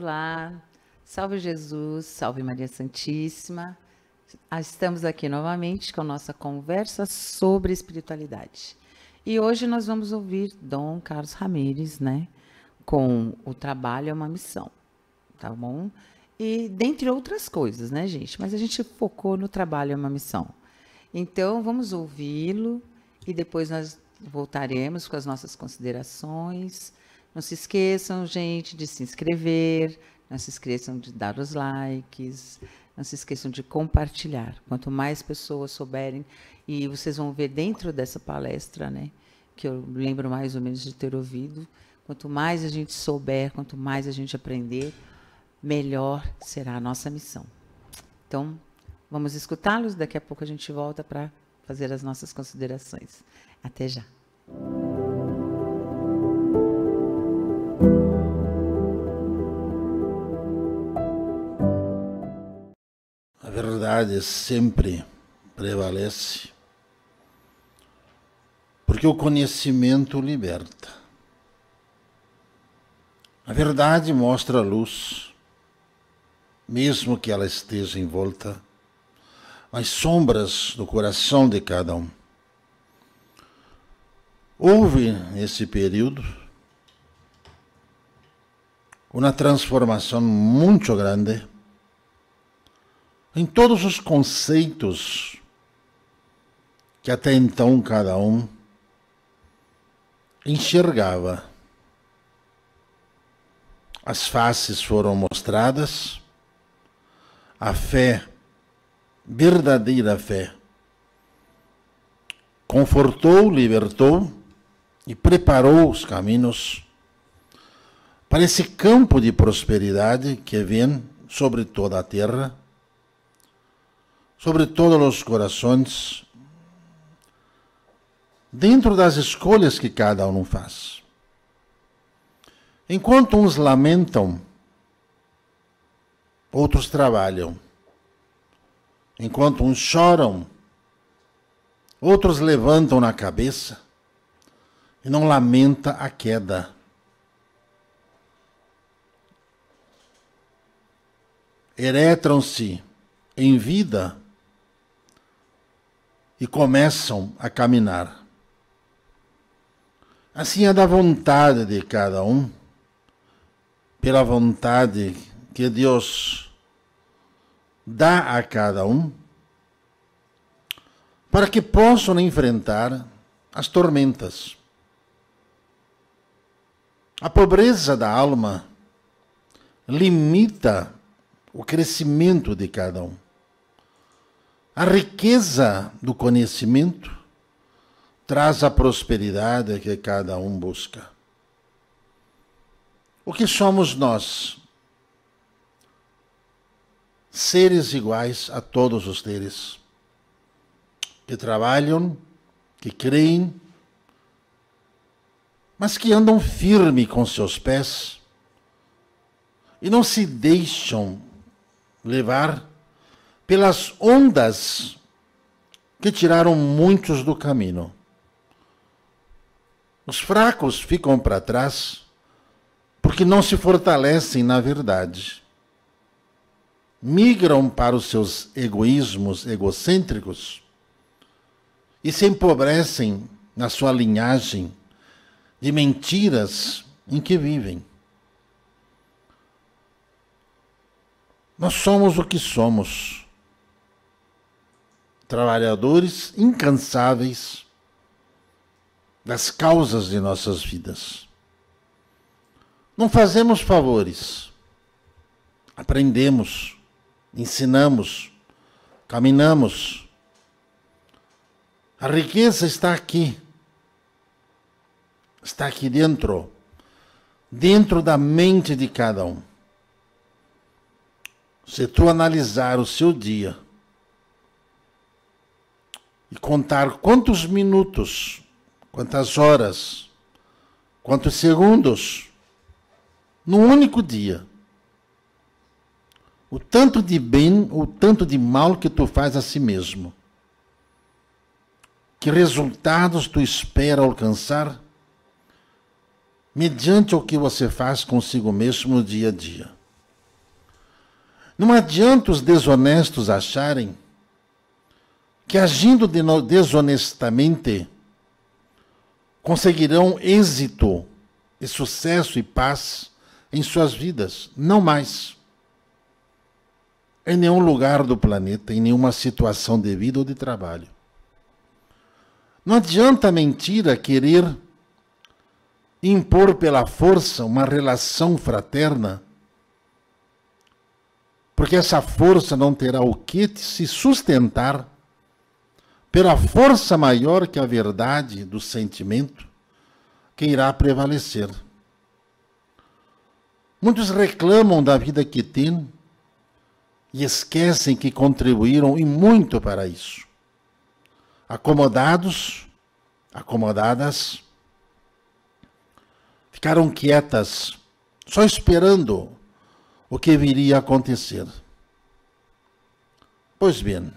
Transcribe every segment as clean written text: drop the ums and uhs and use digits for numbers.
Olá, salve Jesus, salve Maria Santíssima. Estamos aqui novamente com a nossa conversa sobre espiritualidade. E hoje nós vamos ouvir Dom Carlos Ramires, né? Com o trabalho é uma missão, tá bom? E dentre outras coisas, né, gente? Mas a gente focou no trabalho é uma missão. Então, vamos ouvi-lo e depois nós voltaremos com as nossas considerações. Não se esqueçam, gente, de se inscrever, não se esqueçam de dar os likes, não se esqueçam de compartilhar. Quanto mais pessoas souberem, e vocês vão ver dentro dessa palestra, né, que eu lembro mais ou menos de ter ouvido, quanto mais a gente souber, quanto mais a gente aprender, melhor será a nossa missão. Então, vamos escutá-los, daqui a pouco a gente volta para fazer as nossas considerações. Até já. A verdade sempre prevalece, porque o conhecimento liberta. A verdade mostra a luz, mesmo que ela esteja envolta nas sombras do coração de cada um. Houve, nesse período, uma transformação muito grande em todos os conceitos que até então cada um enxergava. As faces foram mostradas, a fé, verdadeira fé, confortou, libertou e preparou os caminhos para esse campo de prosperidade que vem sobre toda a terra, sobre todos os corações, dentro das escolhas que cada um faz. Enquanto uns lamentam, outros trabalham. Enquanto uns choram, outros levantam na cabeça e não lamenta a queda. Eretram-se em vida e começam a caminhar. Assim é da vontade de cada um, pela vontade que Deus dá a cada um, para que possam enfrentar as tormentas. A pobreza da alma limita o crescimento de cada um. A riqueza do conhecimento traz a prosperidade que cada um busca. O que somos nós? Seres iguais a todos os seres, que trabalham, que creem, mas que andam firme com seus pés e não se deixam levar pelas ondas que tiraram muitos do caminho. Os fracos ficam para trás porque não se fortalecem na verdade. Migram para os seus egoísmos egocêntricos e se empobrecem na sua linhagem de mentiras em que vivem. Nós somos o que somos. Trabalhadores incansáveis das causas de nossas vidas. Não fazemos favores. Aprendemos, ensinamos, caminhamos. A riqueza está aqui. Está aqui dentro. Dentro da mente de cada um. Se tu analisar o seu dia e contar quantos minutos, quantas horas, quantos segundos, num único dia, o tanto de bem, o tanto de mal que tu faz a si mesmo, que resultados tu espera alcançar mediante o que você faz consigo mesmo no dia a dia. Não adianta os desonestos acharem que agindo desonestamente conseguirão êxito e sucesso e paz em suas vidas. Não mais. Em nenhum lugar do planeta, em nenhuma situação de vida ou de trabalho. Não adianta a mentira querer impor pela força uma relação fraterna, porque essa força não terá o que se sustentar pela força maior que a verdade do sentimento que irá prevalecer. Muitos reclamam da vida que têm e esquecem que contribuíram e muito para isso. Acomodados, acomodadas, ficaram quietas, só esperando o que viria a acontecer. Pois bem,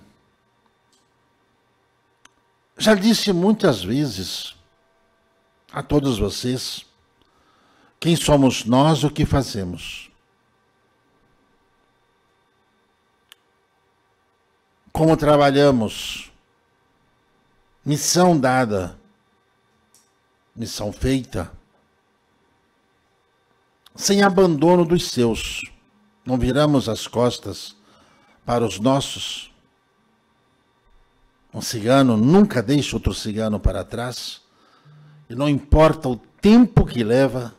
já disse muitas vezes a todos vocês quem somos nós e o que fazemos. Como trabalhamos, missão dada, missão feita, sem abandono dos seus. Não viramos as costas para os nossos. Um cigano nunca deixa outro cigano para trás, e não importa o tempo que leva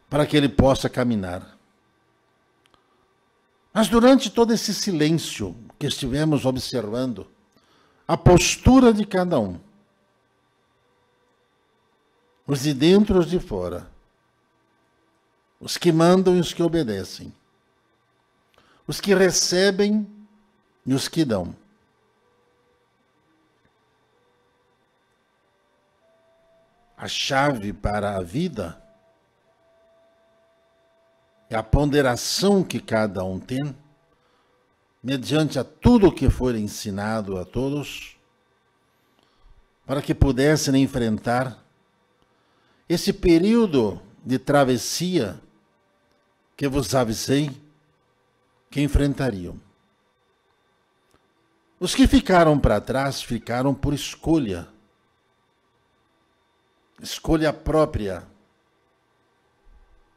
para que ele possa caminhar. Mas durante todo esse silêncio que estivemos observando, a postura de cada um, os de dentro e os de fora, os que mandam e os que obedecem, os que recebem e os que dão. A chave para a vida é a ponderação que cada um tem, mediante a tudo o que foi ensinado a todos, para que pudessem enfrentar esse período de travessia que vos avisei que enfrentariam. Os que ficaram para trás ficaram por escolha própria.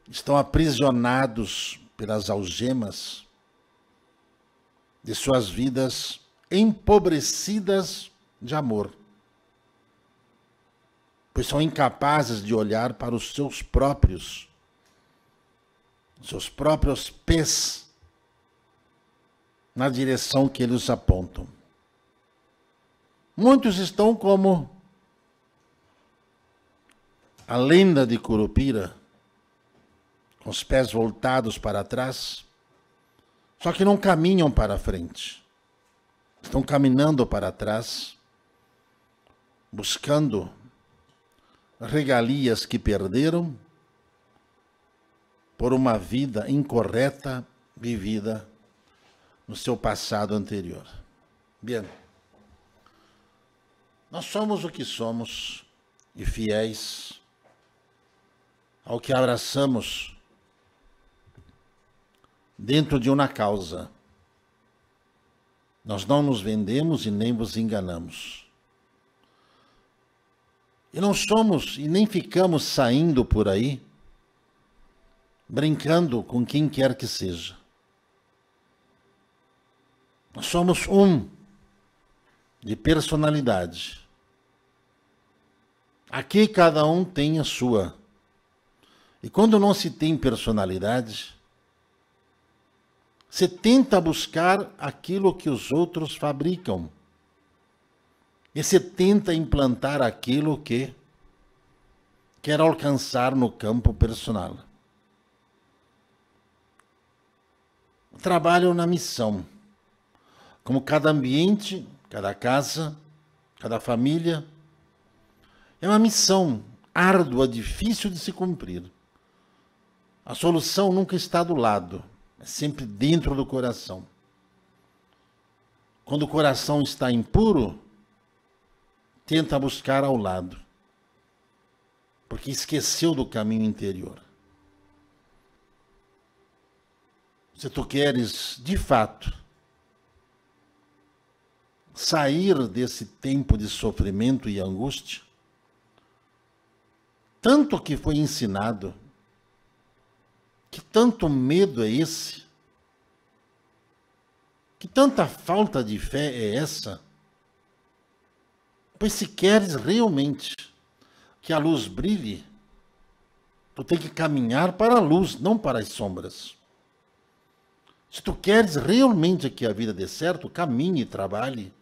Estão aprisionados pelas algemas de suas vidas empobrecidas de amor, pois são incapazes de olhar para os seus próprios pés na direção que eles apontam. Muitos estão como a lenda de Curupira, com os pés voltados para trás, só que não caminham para frente. Estão caminhando para trás, buscando regalias que perderam por uma vida incorreta vivida no seu passado anterior. Bem, nós somos o que somos e fiéis ao que abraçamos dentro de uma causa. Nós não nos vendemos e nem vos enganamos. E não somos e nem ficamos saindo por aí brincando com quem quer que seja. Nós somos de personalidade. Aqui cada um tem a sua. E quando não se tem personalidade, você tenta buscar aquilo que os outros fabricam. E você tenta implantar aquilo que quer alcançar no campo personal. Trabalham na missão. Como cada ambiente, cada casa, cada família, é uma missão árdua, difícil de se cumprir. A solução nunca está do lado, é sempre dentro do coração. Quando o coração está impuro, tenta buscar ao lado, porque esqueceu do caminho interior. se tu queres, de fato, sair desse tempo de sofrimento e angústia, tanto que foi ensinado, que tanto medo é esse, que tanta falta de fé é essa, pois se queres realmente que a luz brilhe, tu tem que caminhar para a luz, não para as sombras. Se tu queres realmente que a vida dê certo, caminhe e trabalhe.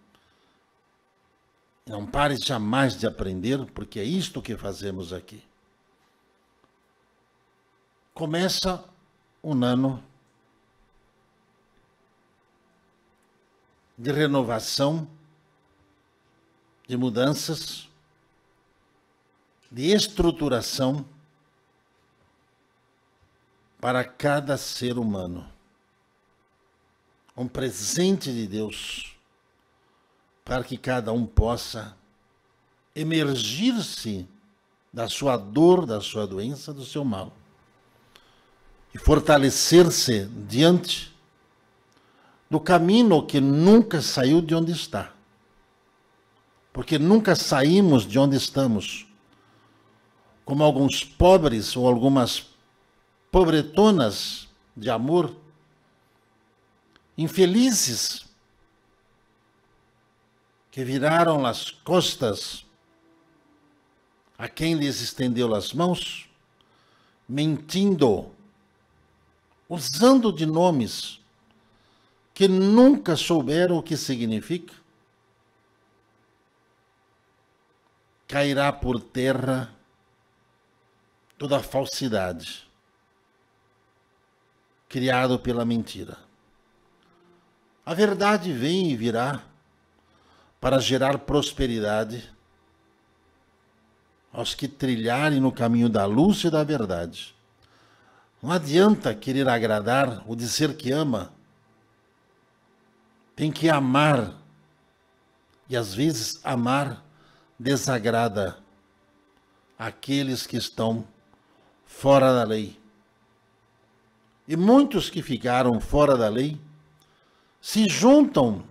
Não pares jamais de aprender, porque é isto que fazemos aqui. Começa um ano de renovação, de mudanças, de estruturação para cada ser humano. Um presente de Deus para que cada um possa emergir-se da sua dor, da sua doença, do seu mal. E fortalecer-se diante do caminho que nunca saiu de onde está. Porque nunca saímos de onde estamos. Como alguns pobres ou algumas pobretonas de amor, infelizes, que viraram as costas a quem lhes estendeu as mãos, mentindo, usando de nomes que nunca souberam o que significa, cairá por terra toda a falsidade criado pela mentira. A verdade vem e virá para gerar prosperidade aos que trilharem no caminho da luz e da verdade. Não adianta querer agradar ou dizer que ama. Tem que amar. E às vezes amar desagrada aqueles que estão fora da lei. E muitos que ficaram fora da lei se juntam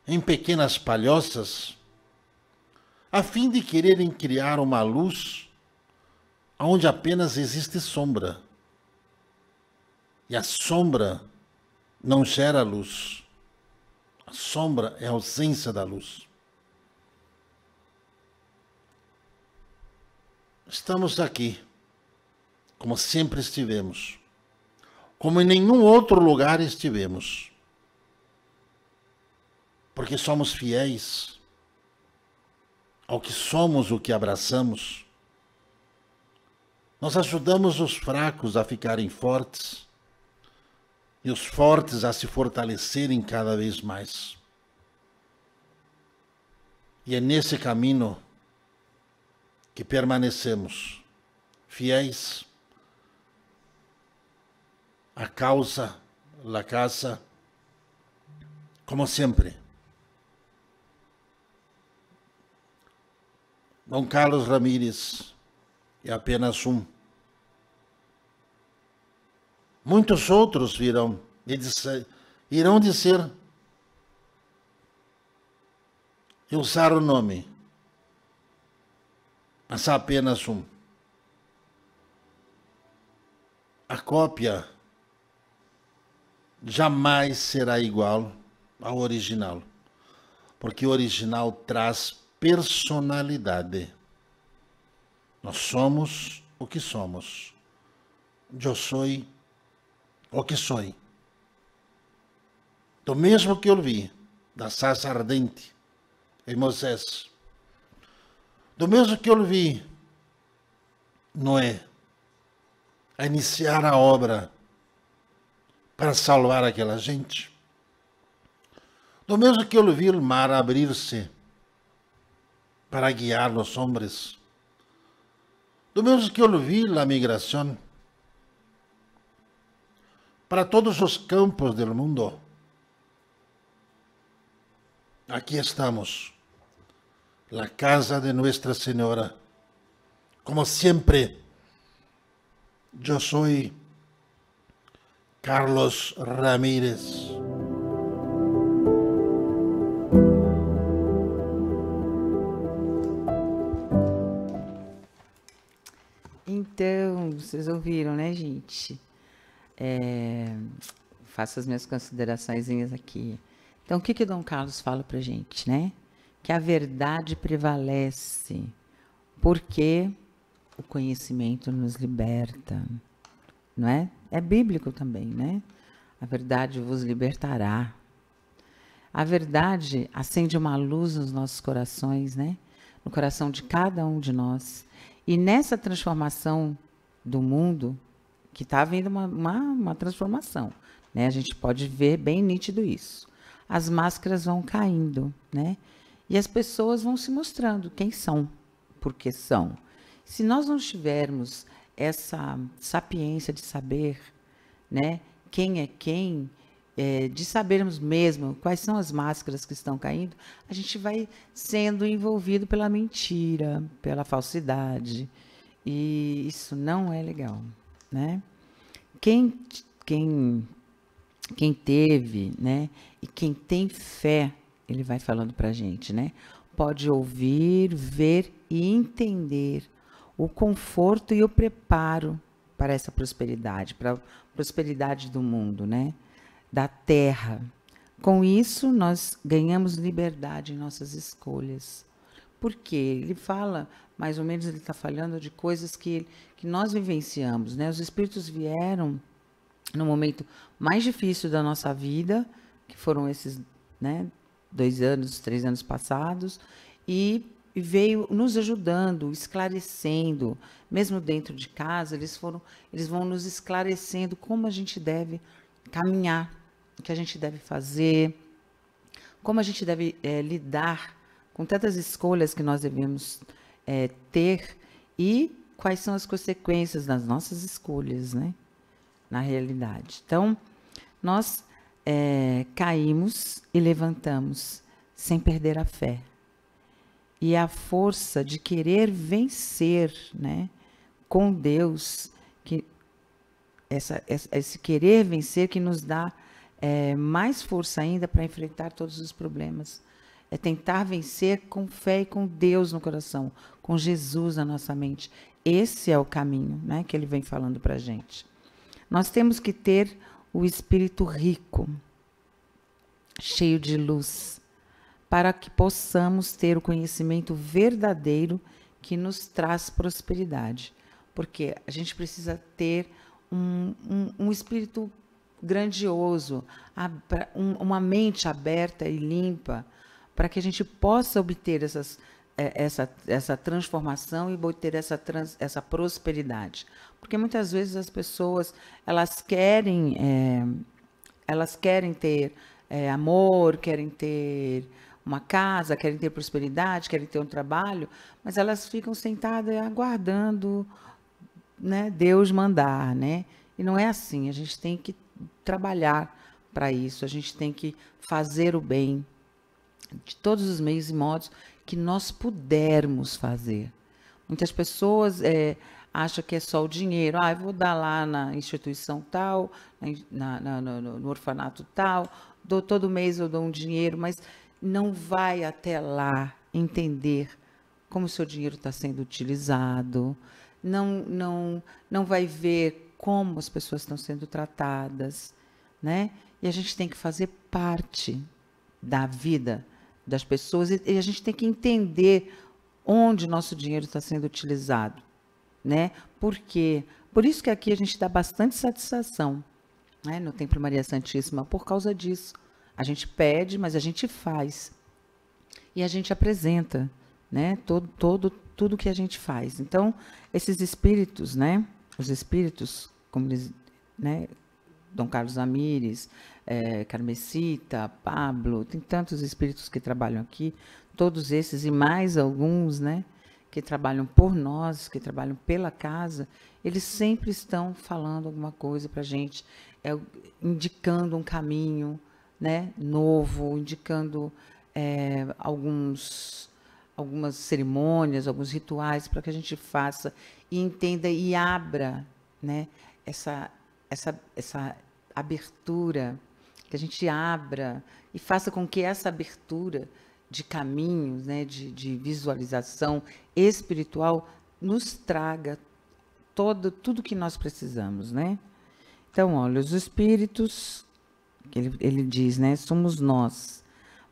em pequenas palhoças a fim de quererem criar uma luz onde apenas existe sombra. E a sombra não gera luz. A sombra é a ausência da luz. Estamos aqui, como sempre estivemos, como em nenhum outro lugar estivemos, porque somos fiéis ao que somos, o que abraçamos. Nós ajudamos os fracos a ficarem fortes e os fortes a se fortalecerem cada vez mais. E é nesse caminho que permanecemos fiéis à causa, à casa, como sempre. Dom Carlos Ramírez é apenas um. Muitos outros virão e irão dizer e usar o nome, mas há apenas um. A cópia jamais será igual ao original, porque o original traz personalidade. Nós somos o que somos. Eu sou o que sou. Do mesmo que eu vi da sarça ardente em Moisés, do mesmo que eu vi Noé a iniciar a obra para salvar aquela gente, do mesmo que eu vi o mar abrir-se para guiar os homens, do mesmo que eu vi a migração para todos os campos do mundo. Aqui estamos, la casa de Nuestra Senhora, como sempre. Eu sou Carlos Ramírez. Então, vocês ouviram, né, gente? Faço as minhas consideraçõezinhas aqui. Então, o que Dom Carlos fala para a gente, né? Que a verdade prevalece, porque o conhecimento nos liberta, não é? É bíblico também, né? A verdade vos libertará. A verdade acende uma luz nos nossos corações, né? No coração de cada um de nós. E nessa transformação do mundo, que está havendo uma transformação, né? A gente pode ver bem nítido isso. As máscaras vão caindo, né? E as pessoas vão se mostrando quem são, porque são. Se nós não tivermos essa sapiência de saber, né, quem é quem, de sabermos mesmo quais são as máscaras que estão caindo, a gente vai sendo envolvido pela mentira, pela falsidade. E isso não é legal, né? Quem teve, né, e quem tem fé, ele vai falando para a gente, né, pode ouvir, ver e entender o conforto e o preparo para essa prosperidade, para a prosperidade do mundo, né, da terra. Com isso, nós ganhamos liberdade em nossas escolhas. Por quê? Ele fala, mais ou menos, ele está falando de coisas que nós vivenciamos, né? Os espíritos vieram no momento mais difícil da nossa vida, que foram esses, né, 2 anos, 3 anos passados, e veio nos ajudando, esclarecendo, mesmo dentro de casa, eles vão nos esclarecendo como a gente deve caminhar, o que a gente deve fazer, como a gente deve lidar com tantas escolhas que nós devemos ter e quais são as consequências das nossas escolhas, né? Na realidade. Então, nós caímos e levantamos sem perder a fé. E a força de querer vencer, né, com Deus, que esse querer vencer que nos dá mais força ainda para enfrentar todos os problemas. É tentar vencer com fé e com Deus no coração, com Jesus na nossa mente. Esse é o caminho, né, que ele vem falando para a gente. Nós temos que ter o espírito rico, cheio de luz, para que possamos ter o conhecimento verdadeiro que nos traz prosperidade. Porque a gente precisa ter um espírito grandioso, uma mente aberta e limpa, para que a gente possa obter essa transformação e obter essa prosperidade. Porque muitas vezes as pessoas elas querem ter amor, querem ter uma casa, querem ter prosperidade, querem ter um trabalho, mas elas ficam sentadas aguardando, né, Deus mandar, né? E não é assim. A gente tem que trabalhar para isso. A gente tem que fazer o bem de todos os meios e modos que nós pudermos fazer. Muitas pessoas acham que é só o dinheiro. Eu vou dar lá na instituição tal, no orfanato tal, todo mês eu dou um dinheiro, mas não vai até lá entender como o seu dinheiro está sendo utilizado, não vai ver como as pessoas estão sendo tratadas, né? E a gente tem que fazer parte da vida das pessoas e a gente tem que entender onde nosso dinheiro está sendo utilizado, né? Por isso que aqui a gente dá bastante satisfação, né, no Templo Maria Santíssima, por causa disso. A gente pede, mas a gente faz. E a gente apresenta, né, tudo que a gente faz. Então, esses espíritos, né, os espíritos, como eles, né, Dom Carlos Ramírez, Carmesita, Pablo, tem tantos espíritos que trabalham aqui, todos esses e mais alguns, né, que trabalham por nós, que trabalham pela casa, eles sempre estão falando alguma coisa para a gente, indicando um caminho, né, novo, indicando algumas cerimônias, alguns rituais para que a gente faça e entenda e abra, né, abertura, que a gente abra e faça com que essa abertura de caminhos, né, de visualização espiritual, nos traga tudo que nós precisamos, né? Então, olha, os espíritos, ele diz, né, somos nós,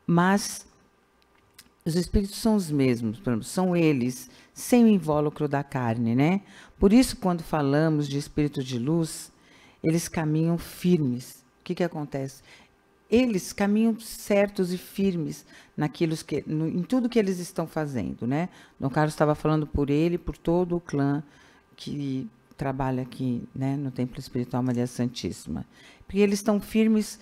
mas os espíritos são os mesmos, são eles, sem o invólucro da carne, né? Por isso, quando falamos de espíritos de luz, eles caminham firmes. O que acontece? Eles caminham certos e firmes em tudo que eles estão fazendo, né? Dom Carlos estava falando por ele, por todo o clã que trabalha aqui, né, no Templo Espiritual Maria Santíssima. Porque eles estão firmes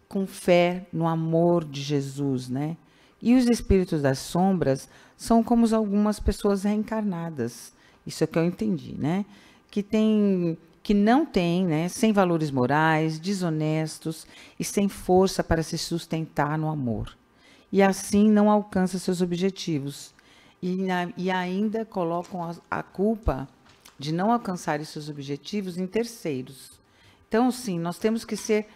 com fé no amor de Jesus, né? E os espíritos das sombras são como algumas pessoas reencarnadas. Isso é que eu entendi, né? Que não têm, né, sem valores morais, desonestos e sem força para se sustentar no amor. E assim não alcança seus objetivos. E ainda colocam a culpa de não alcançar seus objetivos em terceiros. Então, sim, nós temos que ser,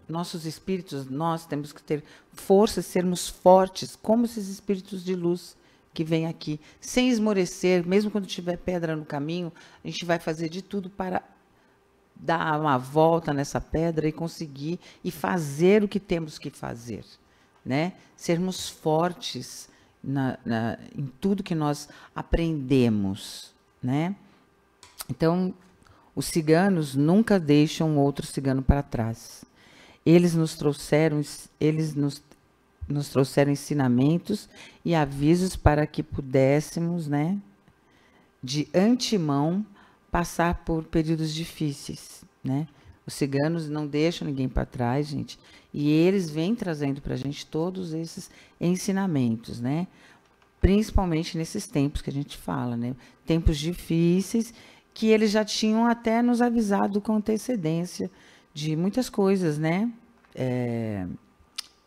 nossos espíritos, nós temos que ter força, sermos fortes, como esses espíritos de luz que vêm aqui, sem esmorecer, mesmo quando tiver pedra no caminho, a gente vai fazer de tudo para dar uma volta nessa pedra e conseguir e fazer o que temos que fazer, né? Sermos fortes em tudo que nós aprendemos, né? Então, os ciganos nunca deixam outro cigano para trás. Eles nos trouxeram ensinamentos e avisos para que pudéssemos, né, de antemão, passar por períodos difíceis, né? Os ciganos não deixam ninguém para trás, gente, e eles vêm trazendo para a gente todos esses ensinamentos, né? Principalmente nesses tempos que a gente fala, né? Tempos difíceis, que eles já tinham até nos avisado com antecedência de muitas coisas, né?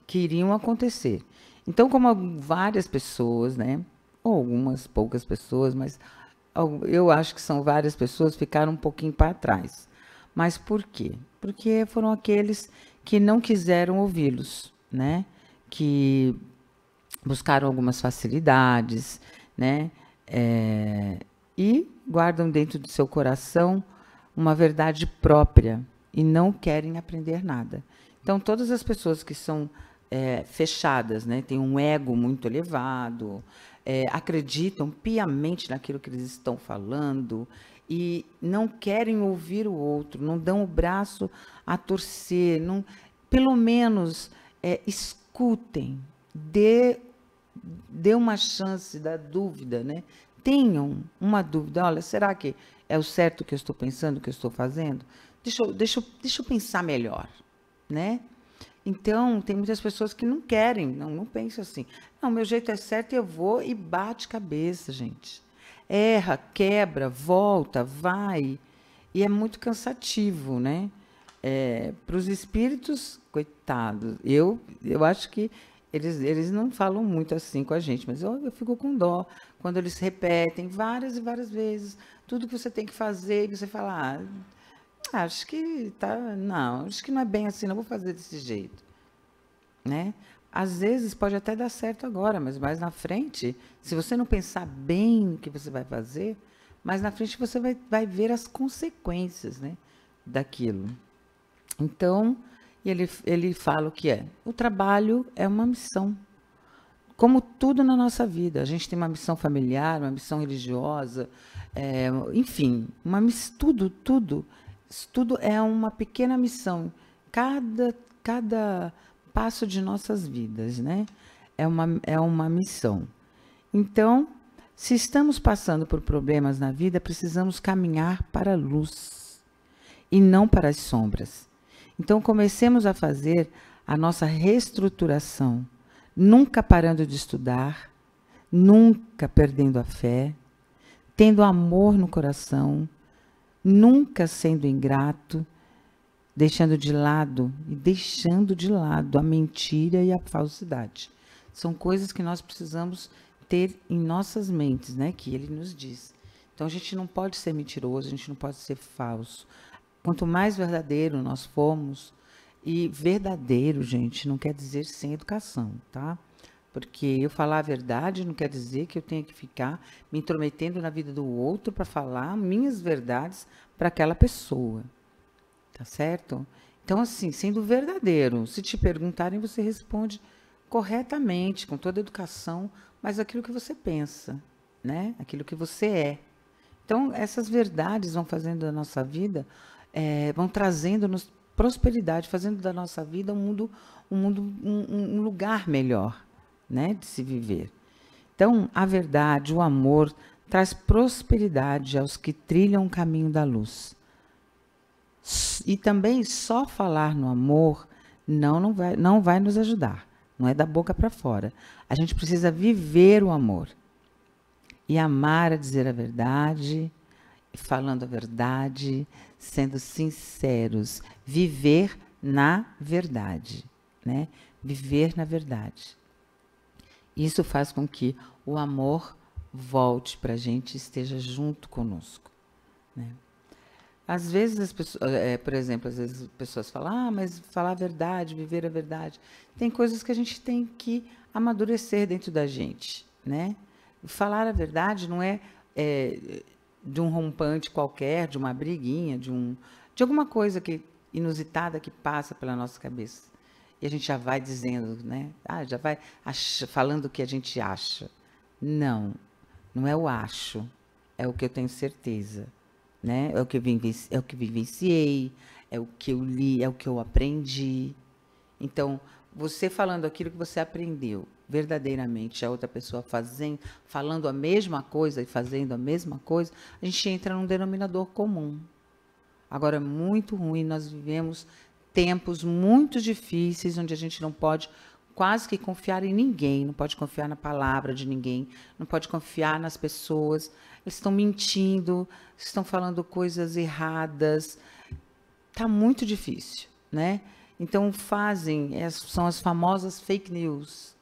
Que iriam acontecer. Então, como várias pessoas, né? Ou algumas poucas pessoas, mas eu acho que são várias pessoas, ficaram um pouquinho para trás. Mas por quê? Porque foram aqueles que não quiseram ouvi-los, né? Que buscaram algumas facilidades, né? E guardam dentro do seu coração uma verdade própria e não querem aprender nada. Então, todas as pessoas que são fechadas, né? Têm um ego muito elevado, acreditam piamente naquilo que eles estão falando e não querem ouvir o outro, não dão o braço a torcer, pelo menos escutem, dê uma chance da dúvida, né? Tenham uma dúvida, olha, será que é o certo que eu estou pensando, que eu estou fazendo? Deixa eu pensar melhor, né? Então, tem muitas pessoas que não querem, não pensam assim. Não, meu jeito é certo e eu vou e bate cabeça, gente. Erra, quebra, volta, vai. E é muito cansativo, né? Para os espíritos, coitados, eu acho que eles não falam muito assim com a gente, mas eu fico com dó quando eles repetem várias e várias vezes tudo que você tem que fazer, e você fala, acho que acho que não é bem assim, não vou fazer desse jeito, né? Às vezes pode até dar certo agora, mas mais na frente, se você não pensar bem no que você vai fazer, mais na frente você vai ver as consequências, né, daquilo. Então, ele fala o que é. O trabalho é uma missão. Como tudo na nossa vida. A gente tem uma missão familiar, uma missão religiosa, enfim, tudo é uma pequena missão. Cada passo de nossas vidas, né? É uma missão. Então, se estamos passando por problemas na vida, precisamos caminhar para a luz e não para as sombras. Então, comecemos a fazer a nossa reestruturação, nunca parando de estudar, nunca perdendo a fé, tendo amor no coração, nunca sendo ingrato, deixando de lado a mentira e a falsidade. São coisas que nós precisamos ter em nossas mentes, né? Que ele nos diz. Então, a gente não pode ser mentiroso, a gente não pode ser falso. Quanto mais verdadeiro nós formos, e verdadeiro, gente, não quer dizer sem educação, tá? Porque eu falar a verdade não quer dizer que eu tenha que ficar me intrometendo na vida do outro para falar minhas verdades para aquela pessoa, tá certo? Então, assim, sendo verdadeiro, se te perguntarem, você responde corretamente, com toda a educação, mas aquilo que você pensa, né? Aquilo que você é. Então, essas verdades vão fazendo da nossa vida, vão trazendo-nos prosperidade, fazendo da nossa vida um lugar melhor, né, de se viver. Então, a verdade, o amor, traz prosperidade aos que trilham o caminho da luz. E também só falar no amor não vai nos ajudar. Não é da boca para fora. A gente precisa viver o amor. E amar é dizer a verdade, falando a verdade, sendo sinceros, viver na verdade, né? Viver na verdade. Isso faz com que o amor volte para a gente e esteja junto conosco, né? Às vezes as pessoas, por exemplo, às vezes as pessoas falam, mas falar a verdade, viver a verdade, tem coisas que a gente tem que amadurecer dentro da gente, né? Falar a verdade não é, de um rompante qualquer, de uma briguinha, de alguma coisa inusitada que passa pela nossa cabeça. E a gente já vai dizendo, né? Já vai falando o que a gente acha. Não, não é o acho, é o que eu tenho certeza, né? É o que vivenciei, é o que eu li, é o que eu aprendi. Então, você falando aquilo que você aprendeu, verdadeiramente, a outra pessoa falando a mesma coisa e fazendo a mesma coisa, a gente entra num denominador comum. Agora, é muito ruim, nós vivemos tempos muito difíceis, onde a gente não pode quase que confiar em ninguém, não pode confiar na palavra de ninguém, não pode confiar nas pessoas. Eles estão mentindo, estão falando coisas erradas. Está muito difícil, né? Então, são as famosas fake news.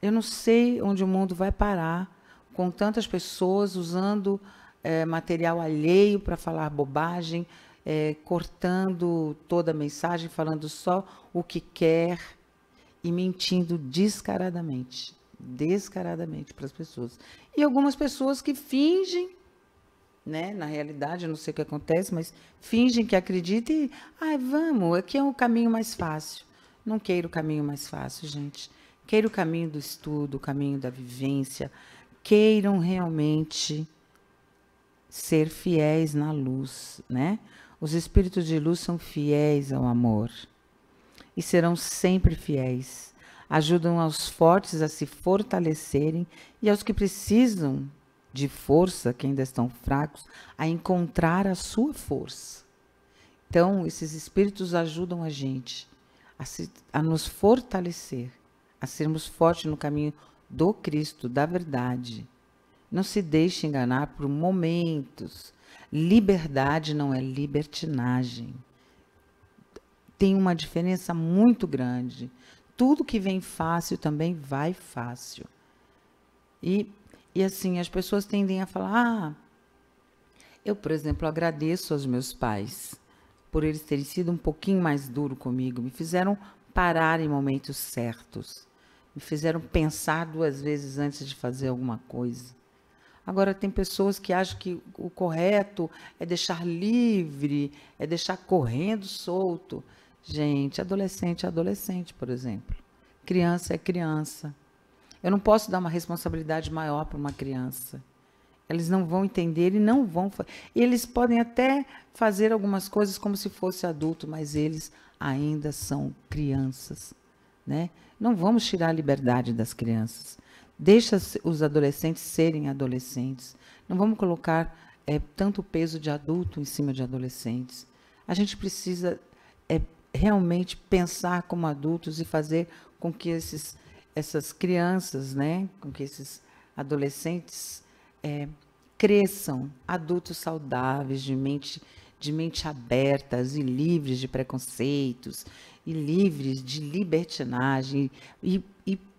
Eu não sei onde o mundo vai parar com tantas pessoas usando material alheio para falar bobagem, cortando toda a mensagem, falando só o que quer e mentindo descaradamente para as pessoas. E algumas pessoas que fingem, né? Na realidade, eu não sei o que acontece, mas fingem que acreditam e, vamos, aqui é o caminho mais fácil. Não queira o caminho mais fácil, gente. Queira o caminho do estudo, o caminho da vivência. Queiram realmente ser fiéis na luz, né? Os espíritos de luz são fiéis ao amor e serão sempre fiéis. Ajudam aos fortes a se fortalecerem e aos que precisam de força, que ainda estão fracos, a encontrar a sua força. Então, esses espíritos ajudam a gente a nos fortalecer, a sermos fortes no caminho do Cristo, da verdade. Não se deixe enganar por momentos. Liberdade não é libertinagem. Tem uma diferença muito grande. Tudo que vem fácil também vai fácil. E assim, as pessoas tendem a falar, eu, por exemplo, agradeço aos meus pais por eles terem sido um pouquinho mais duro comigo, me fizeram parar em momentos certos, me fizeram pensar 2 vezes antes de fazer alguma coisa. Agora, tem pessoas que acham que o correto é deixar livre, é deixar correndo solto. Gente, adolescente é adolescente, por exemplo. Criança é criança. Eu não posso dar uma responsabilidade maior para uma criança. Eles não vão entender e não vão... Eles podem até fazer algumas coisas como se fosse adulto, mas eles ainda são crianças, né? Não vamos tirar a liberdade das crianças. Deixa os adolescentes serem adolescentes. Não vamos colocar tanto peso de adulto em cima de adolescentes. A gente precisa realmente pensar como adultos e fazer com que essas crianças, né, com que esses adolescentes cresçam adultos saudáveis, de mente abertas e livres de preconceitos, e livres de libertinagem, e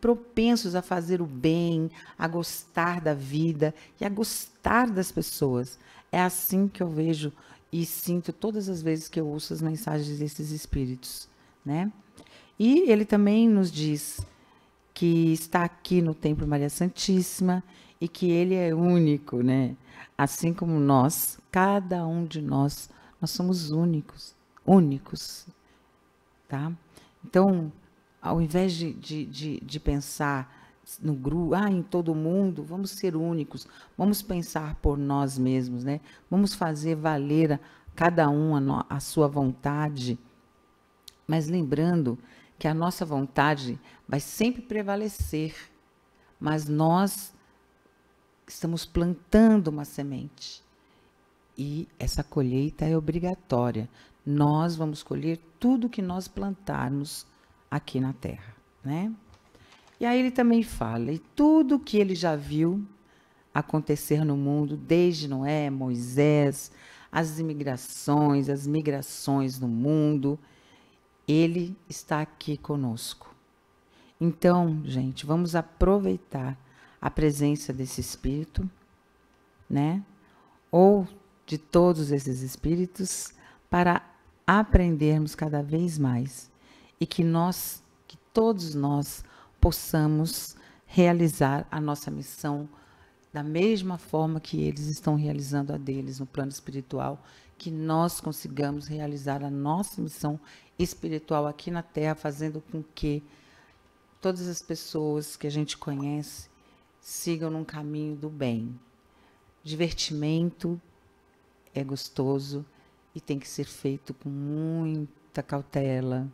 propensos a fazer o bem, a gostar da vida e a gostar das pessoas. É assim que eu vejo e sinto todas as vezes que eu ouço as mensagens desses espíritos, né? E ele também nos diz que está aqui no Templo Maria Santíssima e que ele é único, né? Assim como nós, cada um de nós, nós somos únicos, únicos, tá? Então, ao invés de pensar no grupo, em todo mundo, vamos ser únicos, vamos pensar por nós mesmos, né? Vamos fazer valer cada um a sua vontade, mas lembrando que a nossa vontade vai sempre prevalecer, mas nós estamos plantando uma semente e essa colheita é obrigatória. Nós vamos colher tudo que nós plantarmos aqui na Terra, né? E aí ele também fala, e tudo que ele já viu acontecer no mundo, desde Noé, Moisés, as imigrações, as migrações no mundo, ele está aqui conosco. Então, gente, vamos aproveitar a presença desse Espírito, né? Ou de todos esses Espíritos, para aprendermos cada vez mais e que todos nós possamos realizar a nossa missão da mesma forma que eles estão realizando a deles no plano espiritual, que nós consigamos realizar a nossa missão espiritual aqui na Terra, fazendo com que todas as pessoas que a gente conhece sigam num caminho do bem. Divertimento é gostoso e tem que ser feito com muita cautela.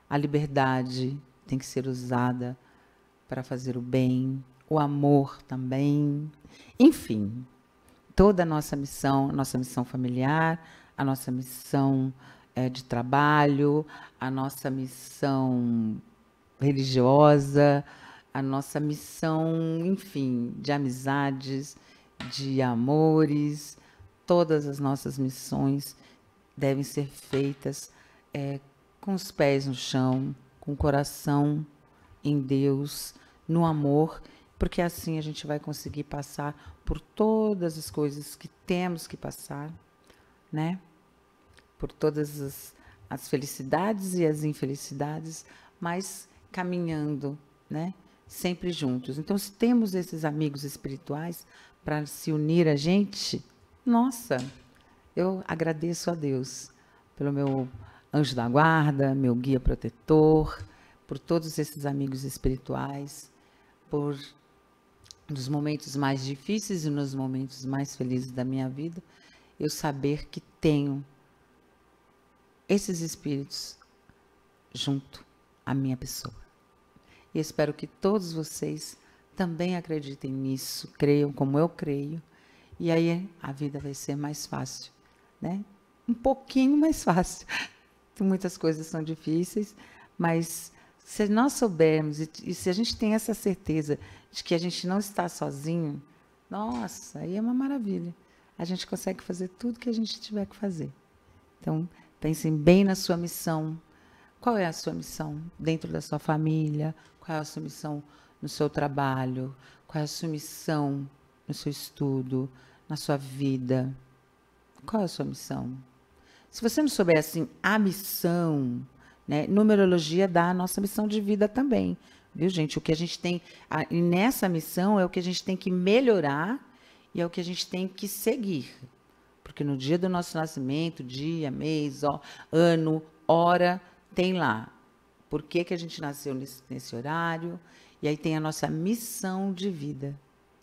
A liberdade tem que ser usada para fazer o bem, o amor também. Enfim, toda a nossa missão familiar, a nossa missão de trabalho, a nossa missão religiosa, a nossa missão, enfim, de amizades, de amores, todas as nossas missões devem ser feitas com os pés no chão, com o coração em Deus, no amor, porque assim a gente vai conseguir passar por todas as coisas que temos que passar, né? Por todas as felicidades e as infelicidades, mas caminhando, né? Sempre juntos. Então, se temos esses amigos espirituais para se unir a gente, nossa, eu agradeço a Deus pelo meu anjo da guarda, meu guia protetor, por todos esses amigos espirituais, por nos momentos mais difíceis e nos momentos mais felizes da minha vida, eu saber que tenho esses espíritos junto à minha pessoa. E espero que todos vocês também acreditem nisso, creiam como eu creio, e aí a vida vai ser mais fácil, né? Um pouquinho mais fácil. Muitas coisas são difíceis, mas se nós soubermos e se a gente tem essa certeza de que a gente não está sozinho, nossa, aí é uma maravilha. A gente consegue fazer tudo que a gente tiver que fazer. Então, pensem bem na sua missão. Qual é a sua missão dentro da sua família? Qual é a sua missão no seu trabalho? Qual é a sua missão no seu estudo, na sua vida? Qual é a sua missão? Se você não souber, assim, a missão, né? Numerologia dá a nossa missão de vida também, viu, gente? O que a gente tem, e nessa missão é o que a gente tem que melhorar e é o que a gente tem que seguir. Porque no dia do nosso nascimento, dia, mês, ano, hora, tem lá. Por que que a gente nasceu nesse horário? E aí tem a nossa missão de vida,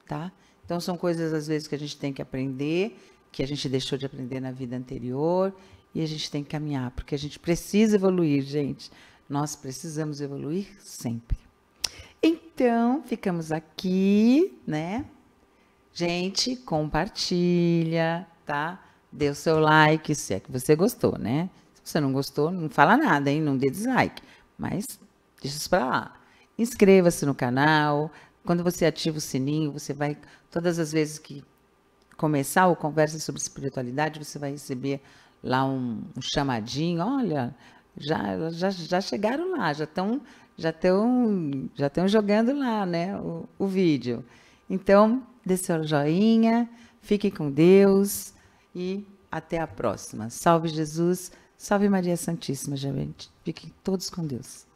tá? Então, são coisas, às vezes, que a gente tem que aprender, que a gente deixou de aprender na vida anterior, e a gente tem que caminhar, porque a gente precisa evoluir, gente. Nós precisamos evoluir sempre. Então, ficamos aqui, né? Gente, compartilha, tá? Dê o seu like, se é que você gostou, né? Se você não gostou, não fala nada, hein? Não dê dislike, mas deixa isso pra lá. Inscreva-se no canal. Quando você ativa o sininho, você vai, todas as vezes que começar o Conversa sobre Espiritualidade, você vai receber lá um chamadinho. Olha, já chegaram lá, já estão jogando lá, né, o vídeo. Então, dê seu joinha, fique com Deus e Até a próxima. Salve Jesus, salve Maria Santíssima, gente. Fiquem todos com Deus.